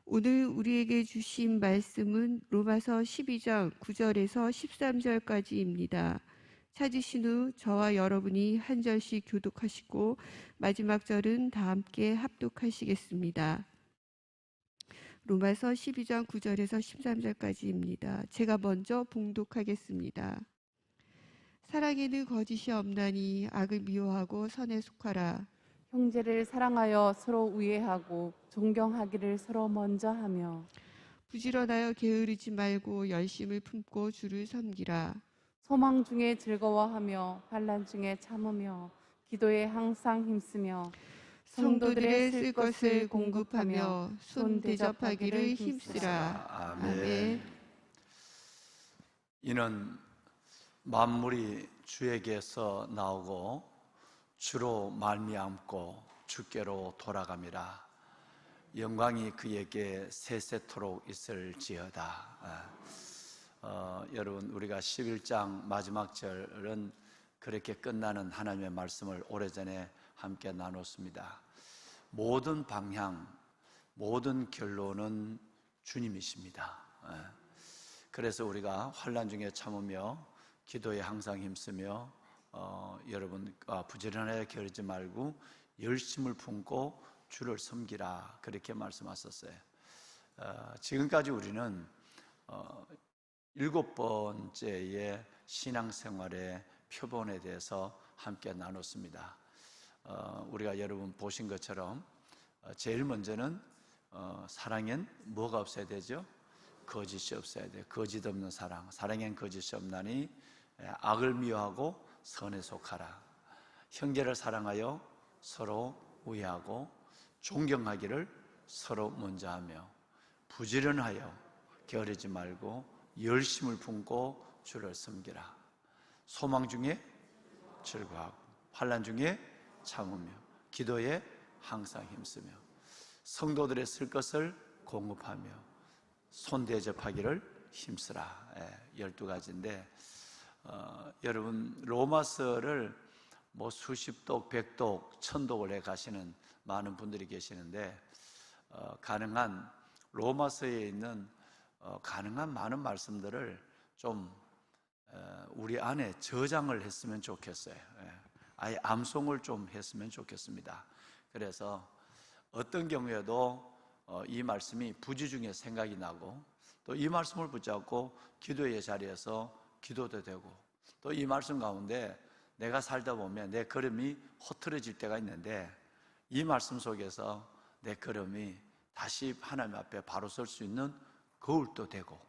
오늘 우리에게 주신 말씀은 로마서 12장 9절에서 13절까지입니다. 찾으신 후 저와 여러분이 한 절씩 교독하시고 마지막 절은 다 함께 합독하시겠습니다. 로마서 12장 9절에서 13절까지입니다. 제가 먼저 봉독하겠습니다. 사랑에는 거짓이 없나니 악을 미워하고 선에 속하라. 형제를 사랑하여 서로 우애하고 존경하기를 서로 먼저 하며 부지런하여 게으르지 말고 열심을 품고 주를 섬기라. 소망 중에 즐거워하며 환난 중에 참으며 기도에 항상 힘쓰며 성도들의 쓸 것을 공급하며 손 대접하기를 힘쓰라. 아멘. 이는 만물이 주에게서 나오고 주로 말미암고 주께로 돌아감이라. 영광이 그에게 세세토록 있을지어다. 여러분, 우리가 11장 마지막 절은 그렇게 끝나는 하나님의 말씀을 오래전에 함께 나눴습니다. 모든 방향, 모든 결론은 주님이십니다. 그래서 우리가 환난 중에 참으며 기도에 항상 힘쓰며 여러분 부지런하게 게으르지 말고 열심을 품고 주를 섬기라, 그렇게 말씀하셨어요. 지금까지 우리는 7번째의 신앙생활의 표본에 대해서 함께 나눴습니다. 우리가 여러분 보신 것처럼 제일 먼저는 사랑엔 뭐가 없어야 되죠? 거짓이 없어야 돼요. 거짓 없는 사랑. 사랑엔 거짓이 없나니 악을 미워하고 선에 속하라. 형제를 사랑하여 서로 우애하고 존경하기를 서로 먼저 하며 부지런하여 게으르지 말고 열심을 품고 주를 섬기라. 소망 중에 즐거워하고 환난 중에 참으며 기도에 항상 힘쓰며 성도들의 쓸 것을 공급하며 손 대접하기를 힘쓰라. 12가지인데 여러분 로마서를 뭐 수십독, 백독, 천독을 해 가시는 많은 분들이 계시는데 가능한 로마서에 있는 가능한 많은 말씀들을 좀 우리 안에 저장을 했으면 좋겠어요. 아예 암송을 좀 했으면 좋겠습니다. 그래서 어떤 경우에도 이 말씀이 부지 중에 생각이 나고 또 이 말씀을 붙잡고 기도의 자리에서 기도도 되고 또 이 말씀 가운데 내가 살다 보면 내 걸음이 흐트러질 때가 있는데 이 말씀 속에서 내 걸음이 다시 하나님 앞에 바로 설 수 있는 거울도 되고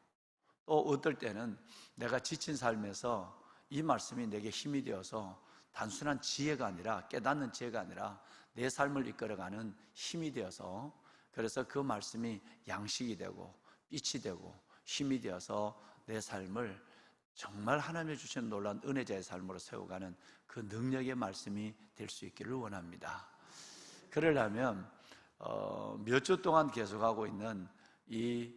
또 어떨 때는 내가 지친 삶에서 이 말씀이 내게 힘이 되어서 단순한 지혜가 아니라 깨닫는 지혜가 아니라 내 삶을 이끌어가는 힘이 되어서 그래서 그 말씀이 양식이 되고 빛이 되고 힘이 되어서 내 삶을 정말 하나님이 주신 놀라운 은혜자의 삶으로 세워가는 그 능력의 말씀이 될 수 있기를 원합니다. 그러려면 몇 주 동안 계속하고 있는 이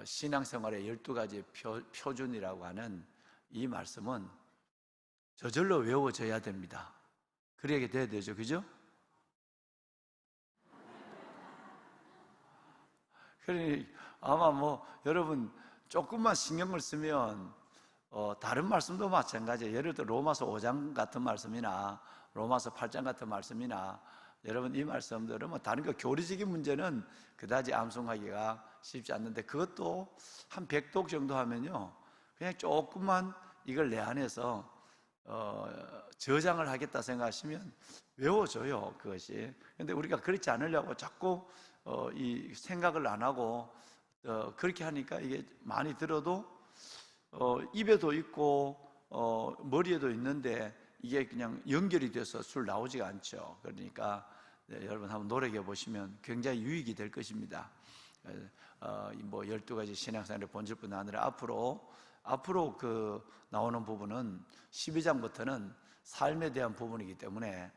신앙생활의 12가지 표준이라고 하는 이 말씀은 저절로 외워져야 됩니다. 그래야 돼야 되죠, 그죠? 그러니 아마 뭐 여러분 조금만 신경을 쓰면 다른 말씀도 마찬가지예요. 예를 들어 로마서 5장 같은 말씀이나 로마서 8장 같은 말씀이나 여러분 이 말씀들은 뭐 다른 거 교리적인 문제는 그다지 암송하기가 쉽지 않는데 그것도 한 100독 정도 하면요 그냥 조금만 이걸 내 안에서 저장을 하겠다 생각하시면 외워져요, 그것이. 근데 우리가 그렇지 않으려고 자꾸 이 생각을 안 하고 그렇게 하니까 이게 많이 들어도 입에도 있고 머리에도 있는데 이게 그냥 연결이 돼서 술 나오지가 않죠. 그러니까 여러분 한번 노력해 보시면 굉장히 유익이 될 것입니다. 뭐 12가지 신앙생활의 본질뿐 아니라 앞으로 그 나오는 부분은 12장부터는 삶에 대한 부분이기 때문에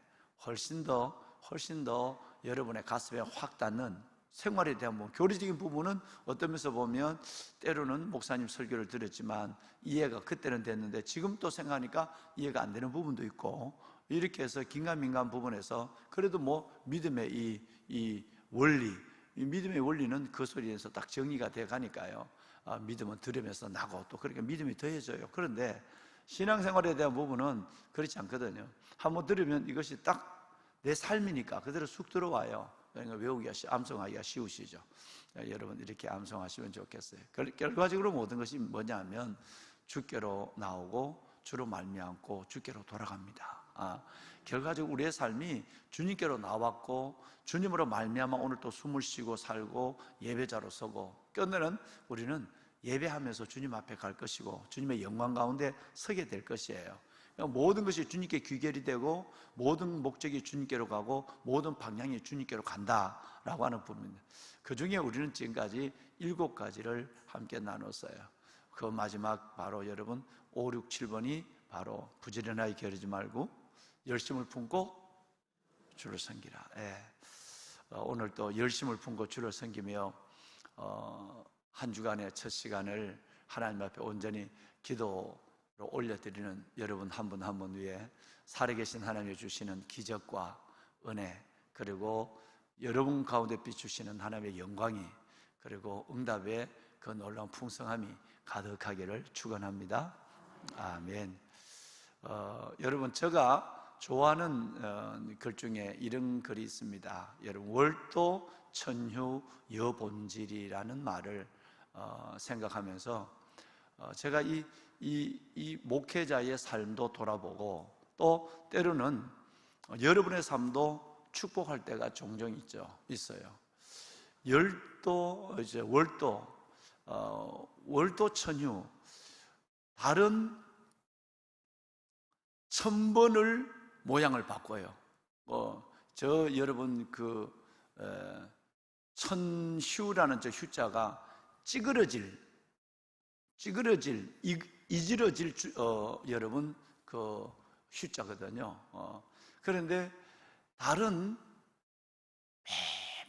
훨씬 더 여러분의 가슴에 확 닿는 생활에 대한 부분, 교리적인 부분은 어떤 면에서 보면 때로는 목사님 설교를 들었지만 이해가 그때는 됐는데 지금 또 생각하니까 이해가 안 되는 부분도 있고 이렇게 해서 긴가민가한 부분에서 그래도 뭐 믿음의 이 원리, 이 믿음의 원리는 그 소리에서 딱 정의가 돼 가니까요. 믿음은 들으면서 나고 또 그렇게 믿음이 더해져요. 그런데 신앙생활에 대한 부분은 그렇지 않거든요. 한번 들으면 이것이 딱 내 삶이니까 그대로 쑥 들어와요. 그러니까 암송하기가 쉬우시죠. 여러분 이렇게 암송하시면 좋겠어요. 결과적으로 모든 것이 뭐냐면 주께로 나오고 주로 말미암고 주께로 돌아갑니다. 결과적으로 우리의 삶이 주님께로 나왔고 주님으로 말미암아 오늘 또 숨을 쉬고 살고 예배자로 서고 끝내는 우리는 예배하면서 주님 앞에 갈 것이고 주님의 영광 가운데 서게 될 것이에요. 모든 것이 주님께 귀결이 되고 모든 목적이 주님께로 가고 모든 방향이 주님께로 간다라고 하는 부분입니다. 그 중에 우리는 지금까지 7가지를 함께 나눴어요. 그 마지막 바로 여러분 5, 6, 7번이 바로 부지런하게 게으르지 말고 열심을 품고 주를 섬기라. 오늘 또 열심을 품고 주를 섬기며 한 주간의 첫 시간을 하나님 앞에 온전히 기도로 올려드리는 여러분 한 분 한 분 위에 살아계신 하나님이 주시는 기적과 은혜 그리고 여러분 가운데 비추시는 하나님의 영광이 그리고 응답의 그 놀라운 풍성함이 가득하기를 축원합니다. 아멘. 여러분 제가 좋아하는 글 중에 이런 글이 있습니다. 여러분 월도 천휴 여본질이라는 말을 생각하면서 제가 이 목회자의 삶도 돌아보고 또 때로는 여러분의 삶도 축복할 때가 종종 있어요. 월도 천휴 다른 1000번을 모양을 바꿔요. 여러분 천휴라는 저 휴자가 이지러질 여러분 그 휴자거든요. 그런데 다른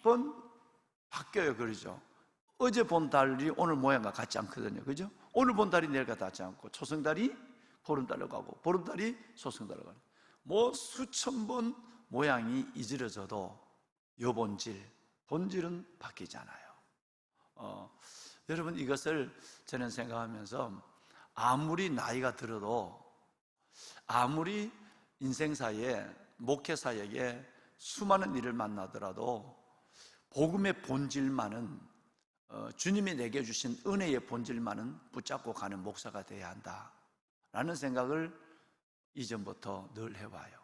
매번 바뀌어요. 그러죠. 어제 본 달이 오늘 모양과 같지 않거든요. 그죠? 오늘 본 달이 내일과 같지 않고 초승달이 보름달로 가고 보름달이 소승달로 가고 뭐 수천 번 모양이 이지러져도 본질은 바뀌지 않아요. 여러분 이것을 저는 생각하면서 아무리 나이가 들어도 아무리 인생사에 목회사역에 수많은 일을 만나더라도 복음의 본질만은 주님이 내게 주신 은혜의 본질만은 붙잡고 가는 목사가 되어야 한다라는 생각을 이전부터 늘 해와요.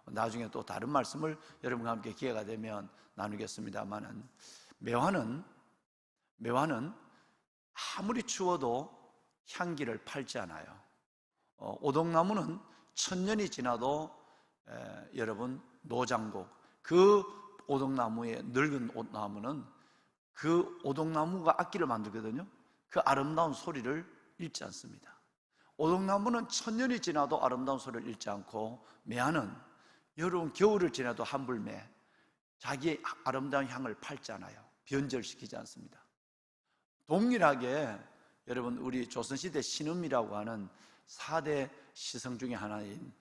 나중에 또 다른 말씀을 여러분과 함께 기회가 되면 나누겠습니다만은 매화는 아무리 추워도 향기를 팔지 않아요. 오동나무는 1000년이 지나도 여러분 노장곡 그 오동나무의 늙은 나무는 그 오동나무가 악기를 만들거든요. 그 아름다운 소리를 잃지 않습니다. 오동나무는 1000년이 지나도 아름다운 소리를 잃지 않고 매화는 여러분 겨울을 지나도 한불매 자기의 아름다운 향을 팔지 않아요. 변절시키지 않습니다. 동일하게 여러분 우리 조선시대 신음이라고 하는 4대 시성 중에 하나인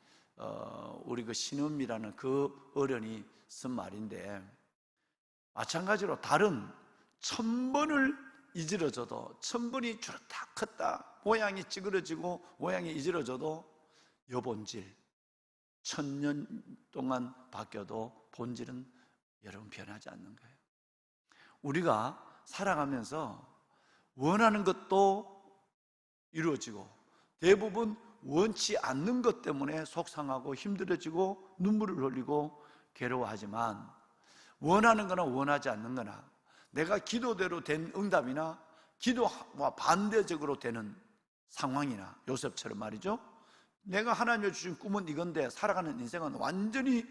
우리 그 신음이라는 그 어른이 쓴 말인데 마찬가지로 다른 1000번을 이지러져도 1000번이 줄었다 컸다 모양이 찌그러지고 모양이 이지러져도 여본질 1000년 동안 바뀌어도 본질은 여러분 변하지 않는 거예요. 우리가 살아가면서 원하는 것도 이루어지고 대부분 원치 않는 것 때문에 속상하고 힘들어지고 눈물을 흘리고 괴로워하지만 원하는 거나 원하지 않는 거나 내가 기도대로 된 응답이나 기도와 반대적으로 되는 상황이나 요셉처럼 말이죠. 내가 하나님이 주신 꿈은 이건데 살아가는 인생은 완전히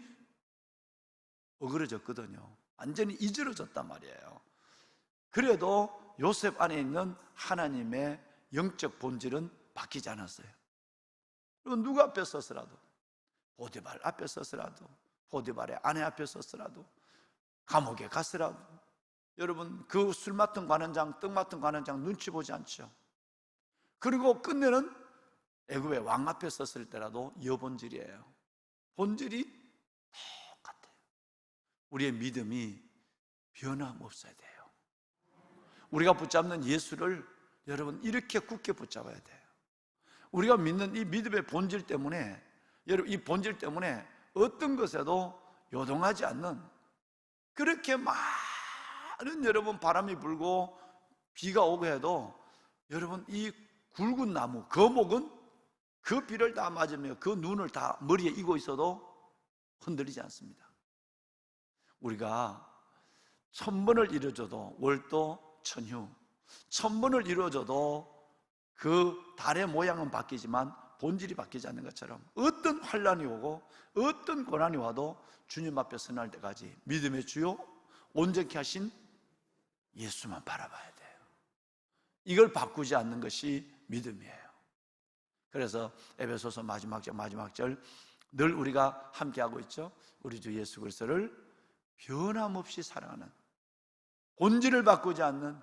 어그러졌거든요. 완전히 이지러졌단 말이에요. 그래도 요셉 안에 있는 하나님의 영적 본질은 바뀌지 않았어요. 그리고 누구 앞에 섰으라도 보디발 앞에 섰으라도 보디발의 아내 앞에 섰으라도 감옥에 갔으라도 여러분 그 술 맡은 관원장 떡 맡은 관원장 눈치 보지 않죠. 그리고 끝내는 애굽의 왕 앞에 섰을 때라도 여본질이에요. 본질이 똑같아요. 우리의 믿음이 변함없어야 돼요. 우리가 붙잡는 예수를 여러분 이렇게 굳게 붙잡아야 돼요. 우리가 믿는 이 믿음의 본질 때문에, 여러분 이 본질 때문에 어떤 것에도 요동하지 않는, 그렇게 많은 여러분 바람이 불고 비가 오고 해도 여러분 이 굵은 나무, 거목은 그 비를 다 맞으며 그 눈을 다 머리에 이고 있어도 흔들리지 않습니다. 우리가 1000번을 이루어져도 월도 천휴, 1000번을 이루어져도 그 달의 모양은 바뀌지만 본질이 바뀌지 않는 것처럼 어떤 환란이 오고 어떤 고난이 와도 주님 앞에 서날 때까지 믿음의 주요 온전케 하신 예수만 바라봐야 돼요. 이걸 바꾸지 않는 것이 믿음이에요. 그래서 에베소서 마지막 절 늘 우리가 함께하고 있죠. 우리 주 예수 그리스도를 변함없이 사랑하는, 본질을 바꾸지 않는,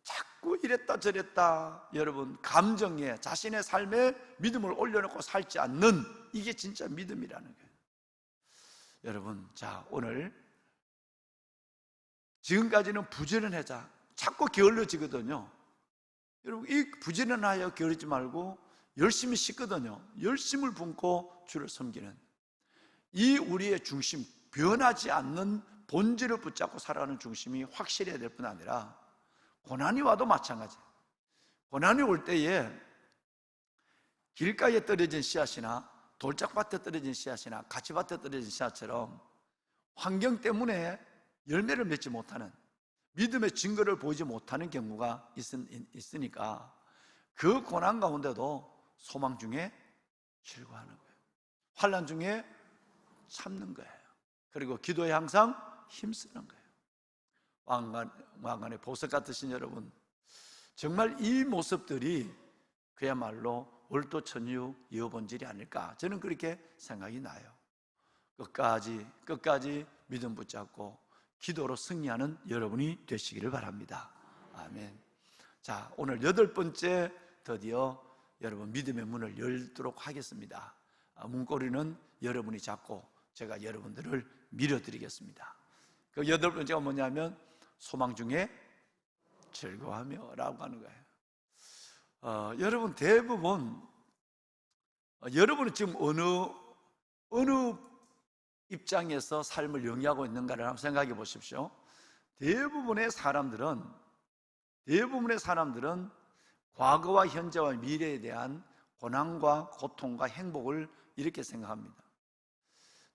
자꾸 이랬다 저랬다 여러분 감정에, 자신의 삶에 믿음을 올려놓고 살지 않는, 이게 진짜 믿음이라는 거예요. 여러분, 자 오늘 지금까지는 부지런하자 자꾸 게을러지거든요. 여러분 이 부지런하여 게으르지 말고 열심히 씻거든요. 열심을 붓고 주를 섬기는 이 우리의 중심, 변하지 않는 본질을 붙잡고 살아가는 중심이 확실해야 될 뿐 아니라, 고난이 와도 마찬가지예요. 고난이 올 때에 길가에 떨어진 씨앗이나 돌짝밭에 떨어진 씨앗이나 가치밭에 떨어진 씨앗처럼 환경 때문에 열매를 맺지 못하는, 믿음의 증거를 보이지 못하는 경우가 있으니까 그 고난 가운데도 소망 중에 즐거워하는 거예요. 환난 중에 참는 거예요. 그리고 기도에 항상 힘쓰는 거예요. 왕관의 보석 같으신 여러분, 정말 이 모습들이 그야말로 월도천유 여본질이 아닐까, 저는 그렇게 생각이 나요. 끝까지 믿음 붙잡고 기도로 승리하는 여러분이 되시기를 바랍니다. 아멘. 자, 오늘 8번째 드디어 여러분 믿음의 문을 열도록 하겠습니다. 문고리는 여러분이 잡고 제가 여러분들을 밀어드리겠습니다. 그 8번째가 뭐냐면 소망 중에 즐거워하며 라고 하는 거예요. 여러분 대부분 여러분은 지금 어느 입장에서 삶을 영위하고 있는가를 한번 생각해 보십시오. 대부분의 사람들은 과거와 현재와 미래에 대한 고난과 고통과 행복을 이렇게 생각합니다.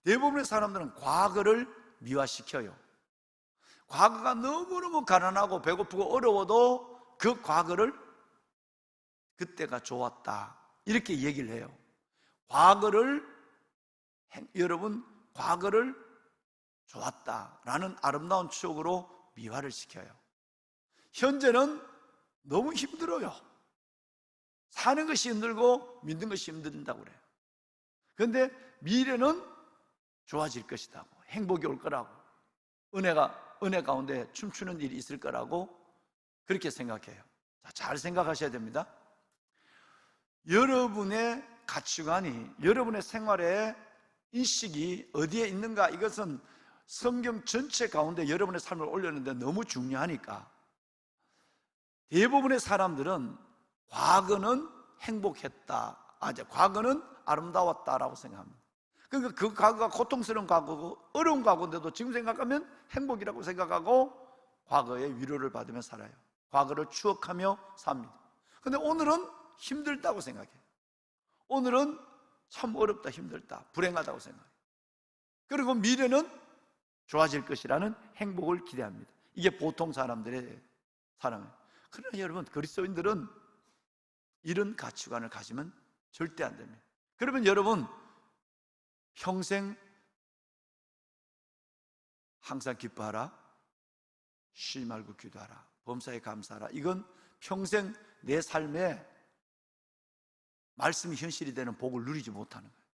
대부분의 사람들은 과거를 미화시켜요. 과거가 너무너무 가난하고 배고프고 어려워도 그 과거를 그때가 좋았다 이렇게 얘기를 해요. 여러분 과거를 좋았다라는 아름다운 추억으로 미화를 시켜요. 현재는 너무 힘들어요. 사는 것이 힘들고 믿는 것이 힘든다고 그래요. 그런데 미래는 좋아질 것이다, 행복이 올 거라고, 은혜 가운데 춤추는 일이 있을 거라고 그렇게 생각해요. 잘 생각하셔야 됩니다. 여러분의 가치관이, 여러분의 생활의 인식이 어디에 있는가, 이것은 성경 전체 가운데 여러분의 삶을 올렸는데 너무 중요하니까 대부분의 사람들은 과거는 행복했다, 과거는 아름다웠다라고 생각합니다. 그러니까 그 과거가 고통스러운 과거고 어려운 과거인데도 지금 생각하면 행복이라고 생각하고 과거의 위로를 받으며 살아요. 과거를 추억하며 삽니다. 그런데 오늘은 힘들다고 생각해요. 오늘은 참 어렵다, 힘들다, 불행하다고 생각해요. 그리고 미래는 좋아질 것이라는 행복을 기대합니다. 이게 보통 사람들의 사랑이에요. 그러나 여러분, 그리스도인들은 이런 가치관을 가지면 절대 안 됩니다. 그러면 여러분 평생 항상 기뻐하라, 쉬지 말고 기도하라, 범사에 감사하라, 이건 평생 내 삶에 말씀이 현실이 되는 복을 누리지 못하는 거예요.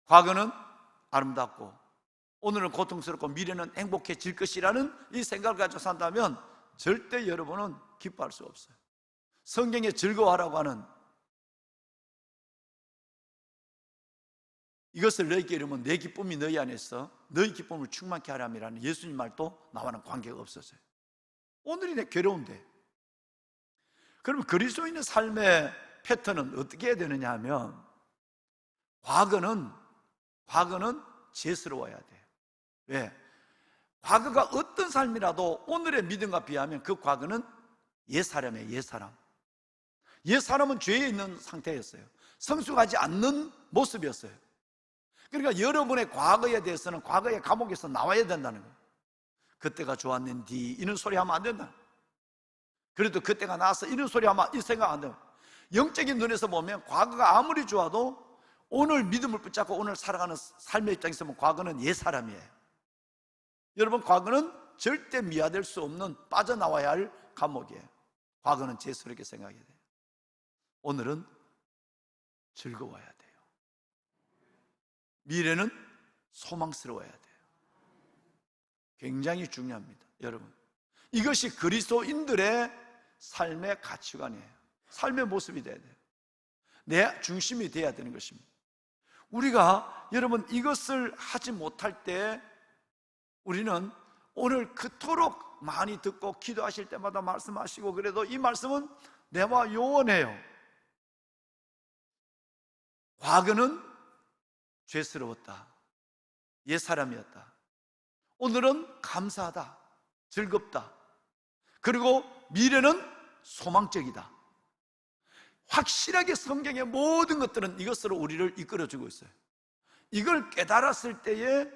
과거는 아름답고 오늘은 고통스럽고 미래는 행복해질 것이라는 이 생각을 가지고 산다면 절대 여러분은 기뻐할 수 없어요. 성경에 즐거워하라고 하는 이것을 너희에게 이르면 내 기쁨이 너희 안에 있어 너희 기쁨을 충만케 하람이라는 예수님 말도 나와는 관계가 없었어요. 오늘이 내 괴로운데. 그럼 그리스도인의 삶의 패턴은 어떻게 해야 되느냐 하면 과거는 죄스러워야 돼요. 왜? 과거가 어떤 삶이라도 오늘의 믿음과 비하면 그 과거는 옛사람이에요. 옛사람. 옛사람은 죄에 있는 상태였어요. 성숙하지 않는 모습이었어요. 그러니까 여러분의 과거에 대해서는 과거의 감옥에서 나와야 된다는 거예요. 그때가 좋았는디 이런 소리 하면 안 된다. 그래도 그때가 나서 이런 소리 하면 이 생각 안 돼요. 영적인 눈에서 보면 과거가 아무리 좋아도 오늘 믿음을 붙잡고 오늘 살아가는 삶의 입장에서 보면 과거는 옛사람이에요. 여러분, 과거는 절대 미화될 수 없는 빠져나와야 할 감옥이에요. 과거는 죄스럽게 생각해야 돼요. 오늘은 즐거워야 돼요. 미래는 소망스러워야 돼요. 굉장히 중요합니다. 여러분, 이것이 그리스도인들의 삶의 가치관이에요. 삶의 모습이 돼야 돼요. 내 중심이 돼야 되는 것입니다. 우리가 여러분 이것을 하지 못할 때 우리는 오늘 그토록 많이 듣고 기도하실 때마다 말씀하시고 그래도 이 말씀은 내와 요원해요. 과거는 죄스러웠다. 옛사람이었다. 오늘은 감사하다. 즐겁다. 그리고 미래는 소망적이다. 확실하게 성경의 모든 것들은 이것으로 우리를 이끌어주고 있어요. 이걸 깨달았을 때에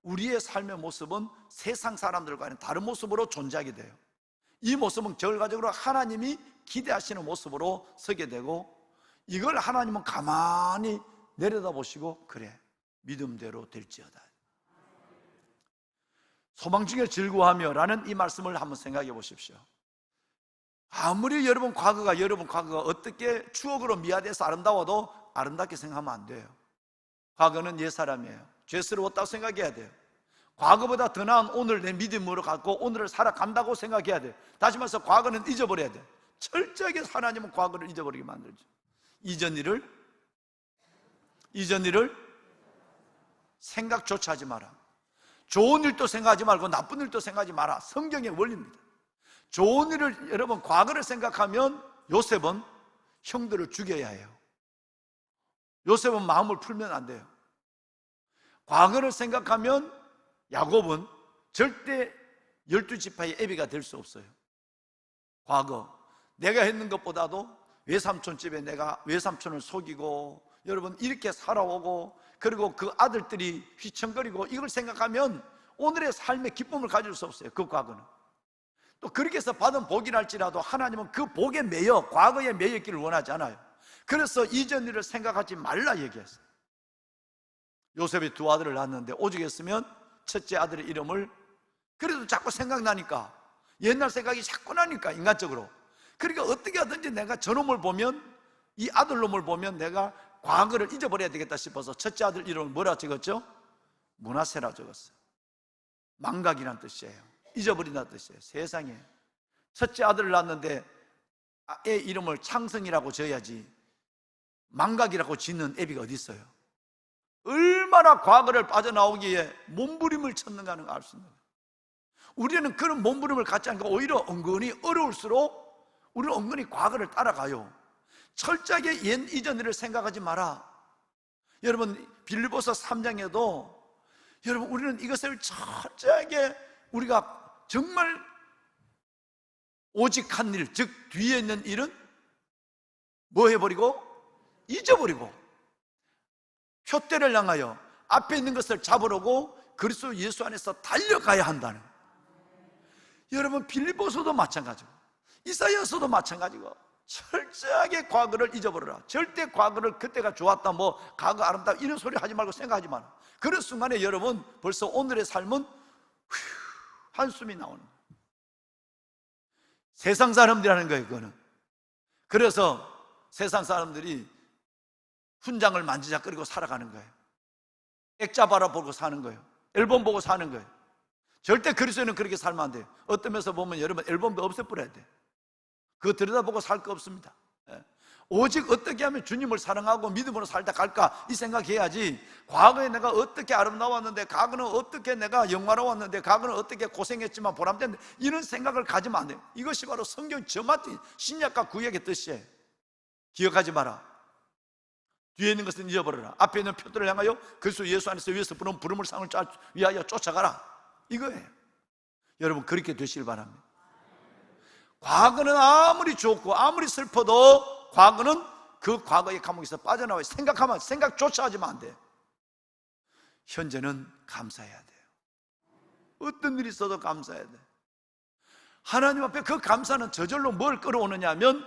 우리의 삶의 모습은 세상 사람들과는 다른 모습으로 존재하게 돼요. 이 모습은 결과적으로 하나님이 기대하시는 모습으로 서게 되고, 이걸 하나님은 가만히 내려다보시고 그래, 믿음대로 될지어다. 소망 중에 즐거워하며 라는 이 말씀을 한번 생각해 보십시오. 아무리 여러분 과거가 어떻게 추억으로 미화돼서 아름다워도 아름답게 생각하면 안 돼요. 과거는 옛사람이에요. 죄스러웠다고 생각해야 돼요. 과거보다 더 나은 오늘 내 믿음으로 갖고 오늘을 살아간다고 생각해야 돼요. 다시 말해서 과거는 잊어버려야 돼요. 철저하게 하나님은 과거를 잊어버리게 만들죠. 이전 일을 생각조차 하지 마라. 좋은 일도 생각하지 말고 나쁜 일도 생각하지 마라. 성경의 원리입니다. 좋은 일을, 여러분 과거를 생각하면 요셉은 형들을 죽여야 해요. 요셉은 마음을 풀면 안 돼요. 과거를 생각하면 야곱은 절대 12지파의 애비가 될 수 없어요. 과거 내가 했는 것보다도 외삼촌 집에 내가 외삼촌을 속이고 여러분 이렇게 살아오고, 그리고 그 아들들이 휘청거리고, 이걸 생각하면 오늘의 삶의 기쁨을 가질 수 없어요. 그 과거는. 또 그렇게 해서 받은 복이랄지라도 하나님은 그 복에 매여 과거에 매여 있기를 원하지 않아요. 그래서 이전 일을 생각하지 말라 얘기했어요. 요셉이 두 아들을 낳았는데 오죽했으면 첫째 아들의 이름을, 그래도 자꾸 생각나니까, 옛날 생각이 자꾸 나니까 인간적으로, 그러니까 어떻게 하든지 내가 저놈을 보면, 이 아들놈을 보면 내가 과거를 잊어버려야 되겠다 싶어서 첫째 아들 이름을 뭐라 적었죠? 므낫세라 적었어요. 망각이란 뜻이에요. 잊어버린다는 뜻이에요. 세상에 첫째 아들을 낳았는데 애 이름을 창성이라고 지어야지 망각이라고 짓는 애비가 어디 있어요? 얼마나 과거를 빠져나오기에 몸부림을 쳤는가는 걸 알 수 있는 거예요. 우리는 그런 몸부림을 갖지 않고 오히려 은근히 어려울수록 우리는 은근히 과거를 따라가요. 철저하게 옛 이전 일을 생각하지 마라. 여러분 빌립보서 3장에도 여러분 우리는 이것을 철저하게 우리가 정말 오직 한 일, 즉 뒤에 있는 일은 뭐 해버리고? 잊어버리고 표대를 향하여 앞에 있는 것을 잡으려고 그리스도 예수 안에서 달려가야 한다는. 여러분 빌립보서도 마찬가지고 이사야서도 마찬가지고 철저하게 과거를 잊어버려라. 절대 과거를 그때가 좋았다, 뭐 과거 아름답다 이런 소리 하지 말고 생각하지 마라. 그런 순간에 여러분 벌써 오늘의 삶은 한숨이 나오는 거예요. 세상 사람들이라는 거예요. 그거는. 그래서 세상 사람들이 훈장을 만지작거리고 살아가는 거예요. 액자 바라보고 사는 거예요. 앨범 보고 사는 거예요. 절대 그리스도인은 그렇게 살면 안 돼요. 어떤 면에서 보면 여러분 앨범도 없애버려야 돼요. 그거 들여다보고 살 거 없습니다. 오직 어떻게 하면 주님을 사랑하고 믿음으로 살다 갈까 이 생각해야지, 과거에 내가 어떻게 아름다웠는데, 과거는 어떻게 내가 영화로웠는데, 과거는 어떻게 고생했지만 보람된데, 이런 생각을 가지면 안 돼요. 이것이 바로 성경 저마치 신약과 구약의 뜻이에요. 기억하지 마라. 뒤에 있는 것은 잊어버려라. 앞에 있는 표들을 향하여 그리스도 예수 안에서 위에서 부른 부름을 상을 위하여 쫓아가라, 이거예요. 여러분 그렇게 되시길 바랍니다. 과거는 아무리 좋고 아무리 슬퍼도 과거는 그 과거의 감옥에서 빠져나와요. 생각조차 하지만 안 돼. 현재는 감사해야 돼요. 어떤 일이 있어도 감사해야 돼. 하나님 앞에 그 감사는 저절로 뭘 끌어오느냐 하면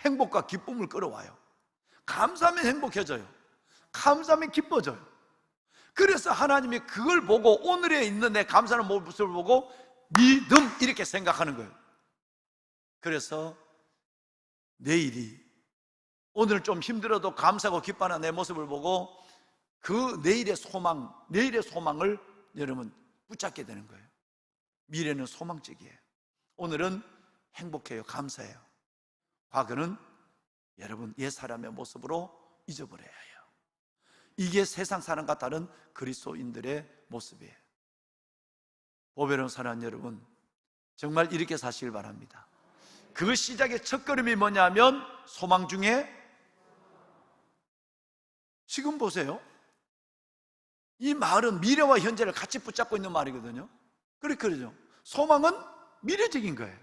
행복과 기쁨을 끌어와요. 감사하면 행복해져요. 감사하면 기뻐져요. 그래서 하나님이 그걸 보고 오늘에 있는 내 감사하는 모습을 보고 믿음 이렇게 생각하는 거예요. 그래서 내일이, 오늘 좀 힘들어도 감사하고 기뻐하는 내 모습을 보고 그 내일의 소망을 여러분 붙잡게 되는 거예요. 미래는 소망적이에요. 오늘은 행복해요. 감사해요. 과거는 여러분 옛사람의 모습으로 잊어버려야 해요. 이게 세상 사람과 다른 그리스도인들의 모습이에요. 보배로운 사랑하는 여러분, 정말 이렇게 사시길 바랍니다. 그 시작의 첫걸음이 뭐냐면 소망 중에, 지금 보세요. 이 말은 미래와 현재를 같이 붙잡고 있는 말이거든요. 그러죠. 소망은 미래적인 거예요.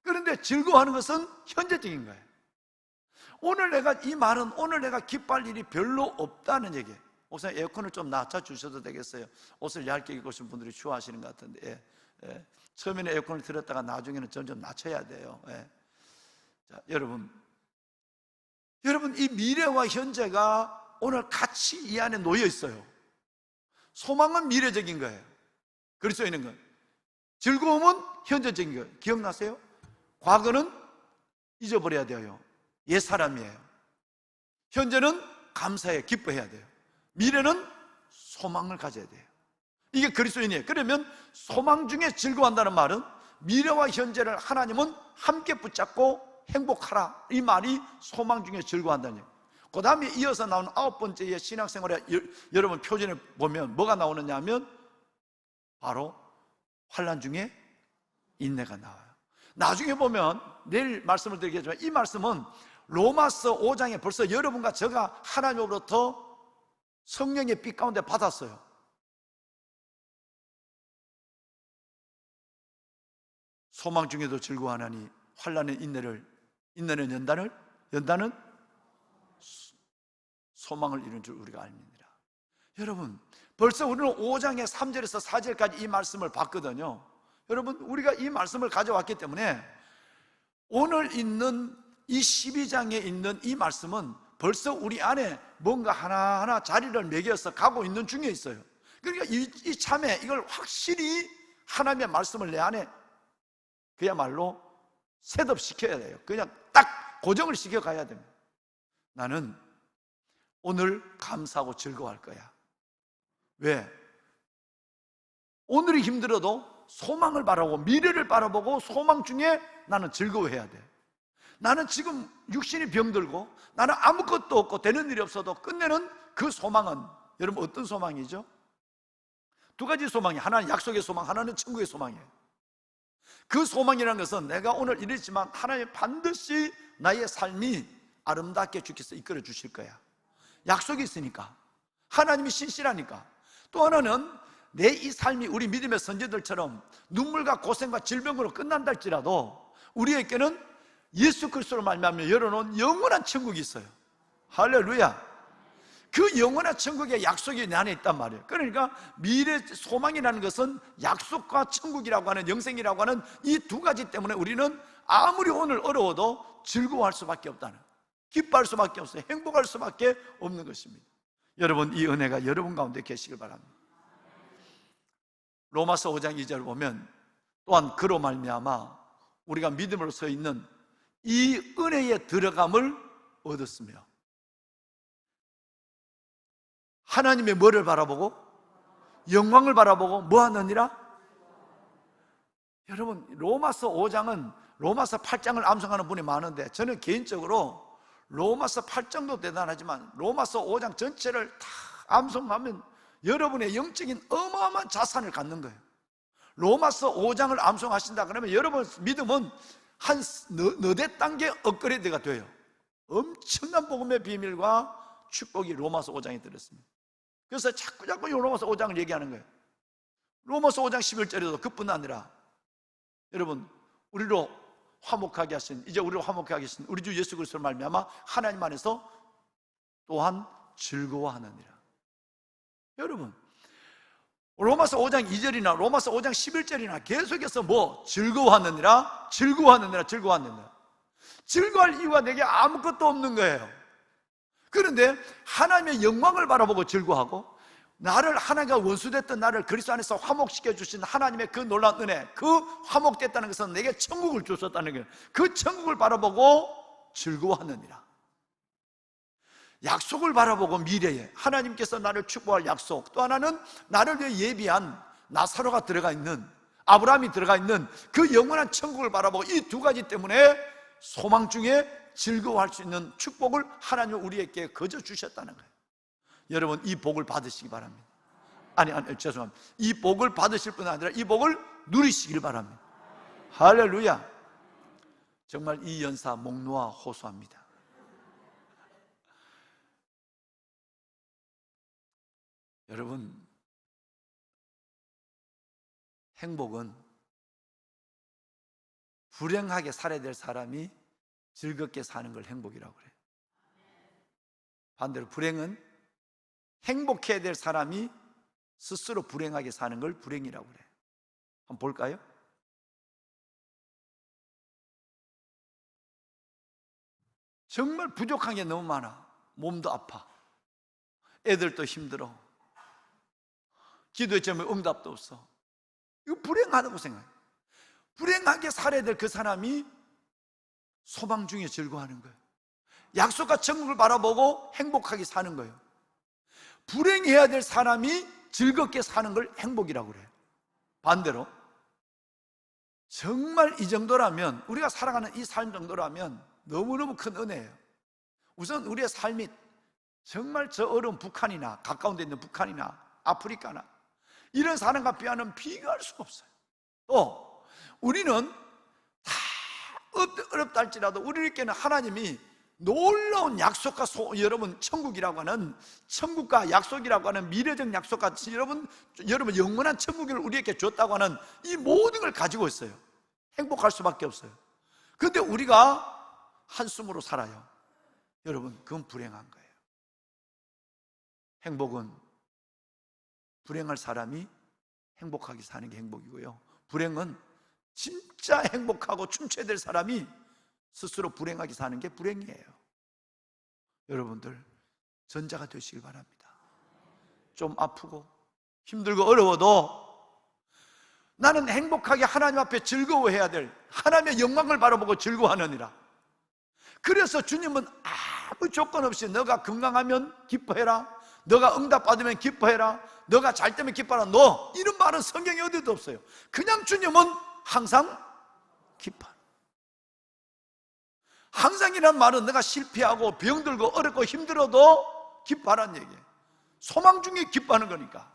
그런데 즐거워하는 것은 현재적인 거예요. 이 말은 오늘 내가 기뻐할 일이 별로 없다는 얘기예요. 목사님 에어컨을 좀 낮춰주셔도 되겠어요? 옷을 얇게 입고 오신 분들이 좋아하시는 것 같은데, 처음에는 에어컨을 틀었다가 나중에는 점점 낮춰야 돼요. 자, 여러분 이 미래와 현재가 오늘 같이 이 안에 놓여 있어요. 소망은 미래적인 거예요. 그리스도인은 거예요. 즐거움은 현재적인 거예요. 기억나세요? 과거는 잊어버려야 돼요. 옛사람이에요. 현재는 감사해, 기뻐해야 돼요. 미래는 소망을 가져야 돼요. 이게 그리스도인이에요. 그러면 소망 중에 즐거워한다는 말은 미래와 현재를 하나님은 함께 붙잡고 행복하라, 이 말이 소망 중에 즐거워한다는 얘기예요. 그 다음에 이어서 나오는 9번째의 신앙생활에 여러분 표준에 보면 뭐가 나오느냐 하면 바로 환난 중에 인내가 나와요. 나중에 보면 내일 말씀을 드리겠지만 이 말씀은 로마서 5장에 벌써 여러분과 제가 하나님으로부터 성령의 빛 가운데 받았어요. 소망 중에도 즐거워하나니 환난의 인내는 연단은 소망을 이룬 줄 우리가 압니다. 여러분 벌써 우리는 5장의 3절에서 4절까지 이 말씀을 봤거든요. 여러분 우리가 이 말씀을 가져왔기 때문에 오늘 있는 이 12장에 있는 이 말씀은 벌써 우리 안에 뭔가 하나하나 자리를 매겨서 가고 있는 중에 있어요. 그러니까 이 참에 이걸 확실히 하나님의 말씀을 내 안에 그야말로 셋업시켜야 돼요. 그냥 딱 고정을 시켜가야 됩니다. 나는 오늘 감사하고 즐거워할 거야. 왜? 오늘이 힘들어도 소망을 바라보고 미래를 바라보고 소망 중에 나는 즐거워해야 돼. 나는 지금 육신이 병들고 나는 아무것도 없고 되는 일이 없어도 끝내는 그 소망은 여러분 어떤 소망이죠? 두 가지 소망이, 하나는 약속의 소망, 하나는 천국의 소망이에요. 그 소망이라는 것은 내가 오늘 이랬지만 하나님 반드시 나의 삶이 아름답게 주께서 이끌어 주실 거야. 약속이 있으니까, 하나님이 신실하니까. 또 하나는 내 이 삶이 우리 믿음의 선지자들처럼 눈물과 고생과 질병으로 끝난다 할지라도 우리에게는 예수 그리스도로 말미암아 열어놓은 영원한 천국이 있어요. 할렐루야. 그 영원한 천국의 약속이 내 안에 있단 말이에요. 그러니까 미래 소망이라는 것은 약속과 천국이라고 하는, 영생이라고 하는 이 두 가지 때문에 우리는 아무리 오늘 어려워도 즐거워할 수밖에 없다는, 기뻐할 수밖에 없어요. 행복할 수밖에 없는 것입니다. 여러분 이 은혜가 여러분 가운데 계시길 바랍니다. 로마서 5장 2절을 보면 또한 그로 말미암아 우리가 믿음으로 서 있는 이 은혜에 들어감을 얻었으며, 하나님의 뭐를 바라보고? 영광을 바라보고 뭐 하느니라? 여러분 로마서 5장은 로마서 8장을 암송하는 분이 많은데 저는 개인적으로 로마서 8장도 대단하지만 로마서 5장 전체를 다 암송하면 여러분의 영적인 어마어마한 자산을 갖는 거예요. 로마서 5장을 암송하신다 그러면 여러분 믿음은 한 너댓 단계 업그레이드가 돼요. 엄청난 복음의 비밀과 축복이 로마서 5장에 들었습니다. 그래서 자꾸 이 로마서 5장을 얘기하는 거예요. 로마서 5장 11절에도 그뿐 아니라 여러분 우리로 화목하게 하신, 이제 우리로 화목하게 하신 우리 주 예수 그리스도로 말미암아 하나님 안에서 또한 즐거워하느니라. 여러분 로마서 5장 2절이나 로마서 5장 11절이나 계속해서 즐거워하느니라, 즐거워하느니라, 즐거워하느니라. 즐거워할 이유가 내게 아무것도 없는 거예요. 그런데 하나님의 영광을 바라보고 즐거워하고, 하나님과 원수됐던 나를 그리스도 안에서 화목시켜 주신 하나님의 그 놀라운 은혜, 그 화목됐다는 것은 내게 천국을 주셨다는 거예요. 그 천국을 바라보고 즐거워하느니라. 약속을 바라보고 미래에 하나님께서 나를 축복할 약속, 또 하나는 나를 위해 예비한 나사로가 들어가 있는, 아브라함이 들어가 있는 그 영원한 천국을 바라보고 이 두 가지 때문에 소망 중에 즐거워할 수 있는 축복을 하나님은 우리에게 거저 주셨다는 거예요. 여러분 이 복을 받으시기 바랍니다. 아니 죄송합니다. 이 복을 받으실 뿐 아니라 이 복을 누리시길 바랍니다. 할렐루야. 정말 이 연사 목 놓아 호소합니다. 여러분 행복은 불행하게 살아야 될 사람이 즐겁게 사는 걸 행복이라고 그래요. 반대로 불행은 행복해야 될 사람이 스스로 불행하게 사는 걸 불행이라고 그래요. 한번 볼까요? 정말 부족한 게 너무 많아. 몸도 아파, 애들도 힘들어, 기도에 제면 응답도 없어. 이거 불행하다고 생각해요. 불행하게 살아야 될 그 사람이 소망 중에 즐거워하는 거예요. 약속과 천국을 바라보고 행복하게 사는 거예요. 불행해야 될 사람이 즐겁게 사는 걸 행복이라고 그래요. 반대로 정말 이 정도라면, 우리가 살아가는 이 삶 정도라면 너무너무 큰 은혜예요. 우선 우리의 삶이 정말 저 어려운 북한이나 가까운 데 있는 북한이나 아프리카나 이런 사람과 비교할 수가 없어요. 또 우리는 다 어렵다 할지라도 우리에게는 하나님이 놀라운 약속과 여러분 천국이라고 하는, 천국과 약속이라고 하는 미래적 약속과 여러분 영원한 천국을 우리에게 줬다고 하는 이 모든 걸 가지고 있어요. 행복할 수밖에 없어요. 그런데 우리가 한숨으로 살아요. 여러분 그건 불행한 거예요. 행복은 불행할 사람이 행복하게 사는 게 행복이고요, 불행은 진짜 행복하고 춤춰야 될 사람이 스스로 불행하게 사는 게 불행이에요. 여러분들 전자가 되시길 바랍니다. 좀 아프고 힘들고 어려워도 나는 행복하게 하나님 앞에 즐거워해야 될, 하나님의 영광을 바라보고 즐거워하느니라. 그래서 주님은 아무 조건 없이 너가 건강하면 기뻐해라, 너가 응답받으면 기뻐해라, 너가 잘 되면 기뻐하라, 너 이런 말은 성경에 어디도 없어요. 그냥 주님은 항상 기뻐하라. 항상이란 말은 내가 실패하고 병들고 어렵고 힘들어도 기뻐하라는 얘기예요. 소망 중에 기뻐하는 거니까.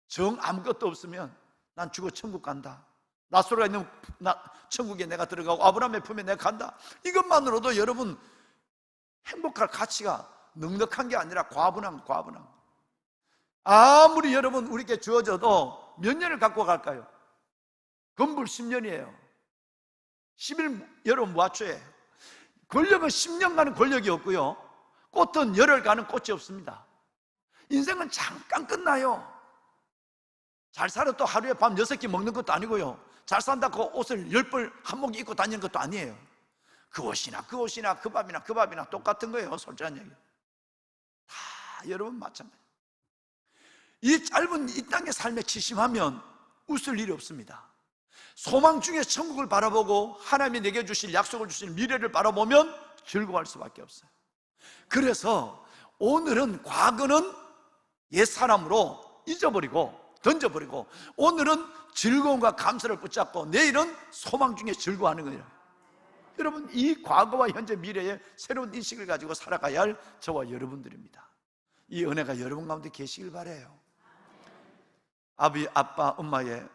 정 아무것도 없으면 난 죽어 천국 간다, 나사로가 있는 천국에 내가 들어가고 아브라함의 품에 내가 간다, 이것만으로도 여러분 행복할 가치가 넉넉한 게 아니라 과분한. 아무리 여러분 우리에게 주어져도 몇 년을 갖고 갈까요? 건불 10년이에요 10일 여러분 무아초에 권력은 10년 가는 권력이 없고요, 꽃은 열흘 가는 꽃이 없습니다. 인생은 잠깐 끝나요. 잘 살아도 하루에 밥 6끼 먹는 것도 아니고요, 잘 산다고 옷을 10벌 한복 입고 다니는 것도 아니에요. 그 옷이나 그 밥이나 똑같은 거예요. 솔직한 얘기 다 여러분 마찬가지. 이 짧은 이 땅의 삶에 치심하면 웃을 일이 없습니다. 소망 중에 천국을 바라보고 하나님이 내게 주실 약속을 주실 미래를 바라보면 즐거워할 수밖에 없어요. 그래서 오늘은 과거는 옛사람으로 잊어버리고 던져버리고 오늘은 즐거움과 감사를 붙잡고 내일은 소망 중에 즐거워하는 거예요. 여러분, 이 과거와 현재 미래의 새로운 인식을 가지고 살아가야 할 저와 여러분들입니다. 이 은혜가 여러분 가운데 계시길 바라요. 아빠, 엄마의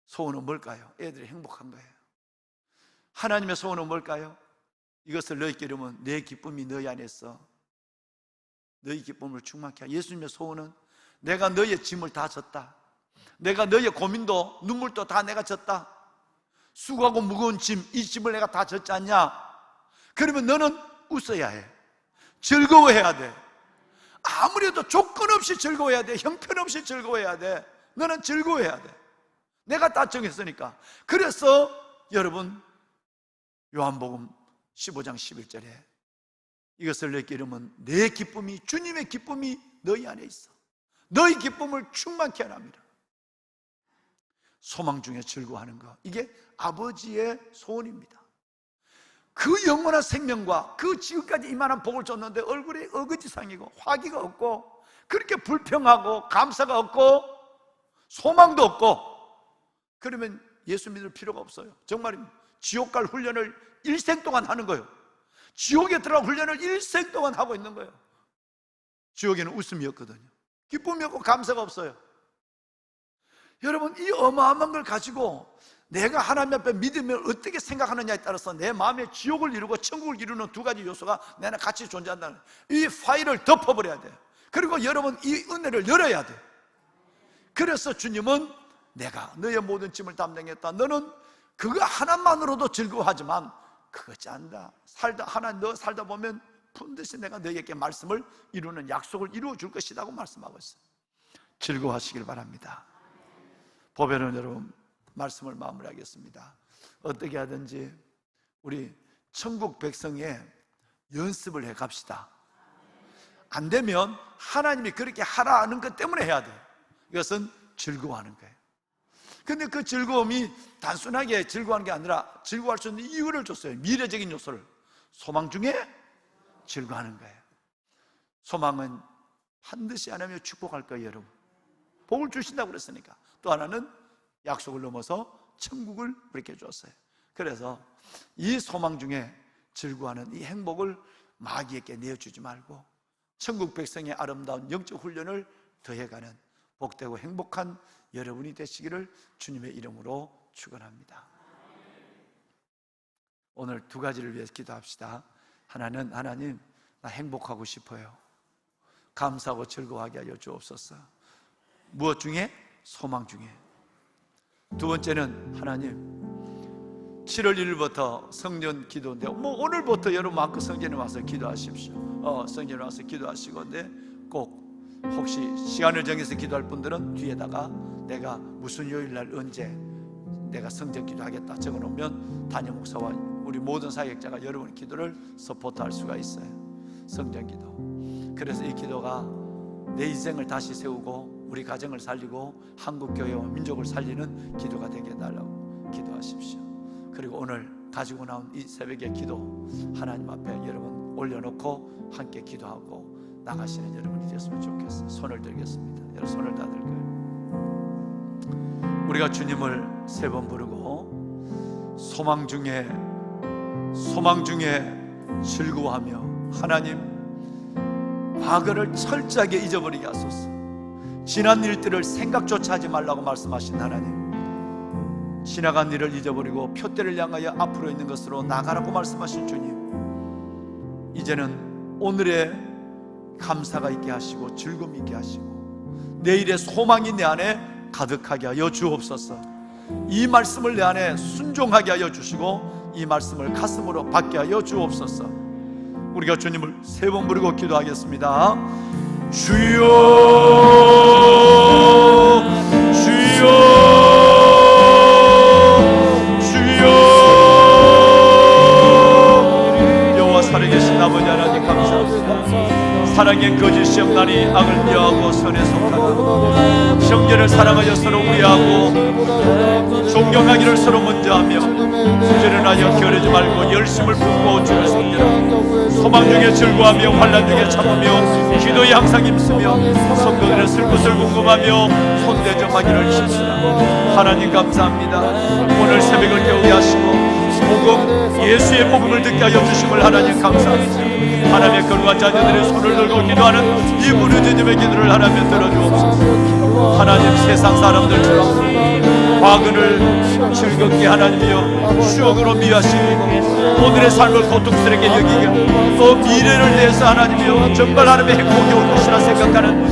소원은 뭘까요? 애들이 행복한 거예요. 하나님의 소원은 뭘까요? 이것을 너희께 이루면 내 기쁨이 너희 안에 있어 너희 기쁨을 충만케 하라. 예수님의 소원은 내가 너희의 짐을 다 졌다. 내가 너희의 고민도 눈물도 다 내가 졌다. 수고하고 무거운 짐, 이 짐을 내가 다 졌지 않냐? 그러면 너는 웃어야 해. 즐거워해야 돼. 아무래도 조건 없이 즐거워해야 돼. 형편없이 즐거워해야 돼. 너는 즐거워해야 돼. 내가 다 정했으니까. 그래서 여러분, 요한복음 15장 11절에 이것을 너희께 이루면 내 기쁨이, 주님의 기쁨이 너희 안에 있어 너희 기쁨을 충만케 하랍니다. 소망 중에 즐거워하는 것, 이게 아버지의 소원입니다. 그 영원한 생명과 그 지금까지 이만한 복을 줬는데 얼굴에 어거지상이고 화기가 없고 그렇게 불평하고 감사가 없고 소망도 없고, 그러면 예수 믿을 필요가 없어요. 정말입니다. 지옥 갈 훈련을 일생 동안 하는 거예요. 지옥에 들어갈 훈련을 일생 동안 하고 있는 거예요. 지옥에는 웃음이 없거든요. 기쁨이 없고 감사가 없어요. 여러분, 이 어마어마한 걸 가지고 내가 하나님 앞에 믿으면 어떻게 생각하느냐에 따라서 내 마음에 지옥을 이루고 천국을 이루는 두 가지 요소가 내 안에 같이 존재한다는, 이 파일을 덮어버려야 돼. 그리고 여러분, 이 은혜를 열어야 돼. 그래서 주님은 내가 너의 모든 짐을 담당했다. 너는 그거 하나만으로도 즐거워하지만 그거지 않다. 하나님 너 살다 보면 푼듯이 내가 너에게 말씀을 이루는 약속을 이루어 줄 것이라고 말씀하고 있어요. 즐거워하시길 바랍니다. 보배는 여러분, 말씀을 마무리하겠습니다. 어떻게 하든지 우리 천국 백성의 연습을 해 갑시다. 안 되면 하나님이 그렇게 하라는 것 때문에 해야 돼요. 이것은 즐거워하는 거예요. 근데 그 즐거움이 단순하게 즐거워하는 게 아니라 즐거워할 수 있는 이유를 줬어요. 미래적인 요소를. 소망 중에 즐거워하는 거예요. 소망은 반드시 하나님이 축복할 거예요, 여러분. 복을 주신다고 그랬으니까. 또 하나는 약속을 넘어서 천국을 우리에게 줬어요. 그래서 이 소망 중에 즐거워하는 이 행복을 마귀에게 내어주지 말고 천국 백성의 아름다운 영적 훈련을 더해가는 복되고 행복한 여러분이 되시기를 주님의 이름으로 축원합니다. 오늘 두 가지를 위해서 기도합시다. 하나는, 하나님, 나 행복하고 싶어요. 감사하고 즐거워하게 하여 주옵소서. 무엇 중에? 소망 중에. 두 번째는, 하나님, 7월 1일부터 성전 기도인데, 오늘부터 여러분 마음껏 성전에 와서 기도하십시오. 성전에 와서 기도하시고, 근데 꼭 혹시 시간을 정해서 기도할 분들은 뒤에다가 내가 무슨 요일날 언제 내가 성전 기도하겠다 적어놓으면 담임 목사와 우리 모든 사역자가 여러분의 기도를 서포트할 수가 있어요. 성전 기도. 그래서 이 기도가 내 인생을 다시 세우고 우리 가정을 살리고 한국교회와 민족을 살리는 기도가 되게 해달라고 기도하십시오. 그리고 오늘 가지고 나온 이 새벽의 기도 하나님 앞에 여러분 올려놓고 함께 기도하고 나가시는 여러분이 되었으면 좋겠어요. 손을 들겠습니다. 여러분 손을 다 들까요? 우리가 주님을 세 번 부르고 소망 중에 즐거워하며, 하나님, 과거를 철저하게 잊어버리게 하소서. 지난 일들을 생각조차 하지 말라고 말씀하신 하나님, 지나간 일을 잊어버리고 표대를 향하여 앞으로 있는 것으로 나가라고 말씀하신 주님, 이제는 오늘의 감사가 있게 하시고 즐거움이 있게 하시고 내일의 소망이 내 안에 가득하게 하여 주옵소서. 이 말씀을 내 안에 순종하게 하여 주시고 이 말씀을 가슴으로 받게 하여 주옵소서. 우리가 주님을 세 번 부르고 기도하겠습니다. 주여, 주여, 주여. 여호와 살아계신 아버지 하나님 감사합니다. 사랑의 거짓 시험나니 악을 미워하고 선에 속하라. 형제를 사랑하여 서로 위하고 존경하기를 서로 먼저 하며 주제를 하여 게으르지 말고 열심을 품고 주를 섬기라. 소망 중에 즐거워하며 환난 중에 참으며 기도에 항상 힘쓰며 성도들의 쓸 것을 궁금하며 손대접하기를 힘쓰라. 하나님 감사합니다. 오늘 새벽을 깨우게 하시고 복음, 예수의 복음을 듣게 하여 주심을 하나님 감사합니다. 하나님의 거룩한 자녀들의 손을 들고 기도하는 이 무료제님의 기도를 하나님 들어주옵소서. 하나님 세상 사람들처럼 과거를 즐겁게 하나님이여 추억으로 미화시키고 오늘의 삶을 고통스럽게 여기고 또 미래를 위해서 하나님이여 정말 하나님의 행복이 올 것이라 생각하는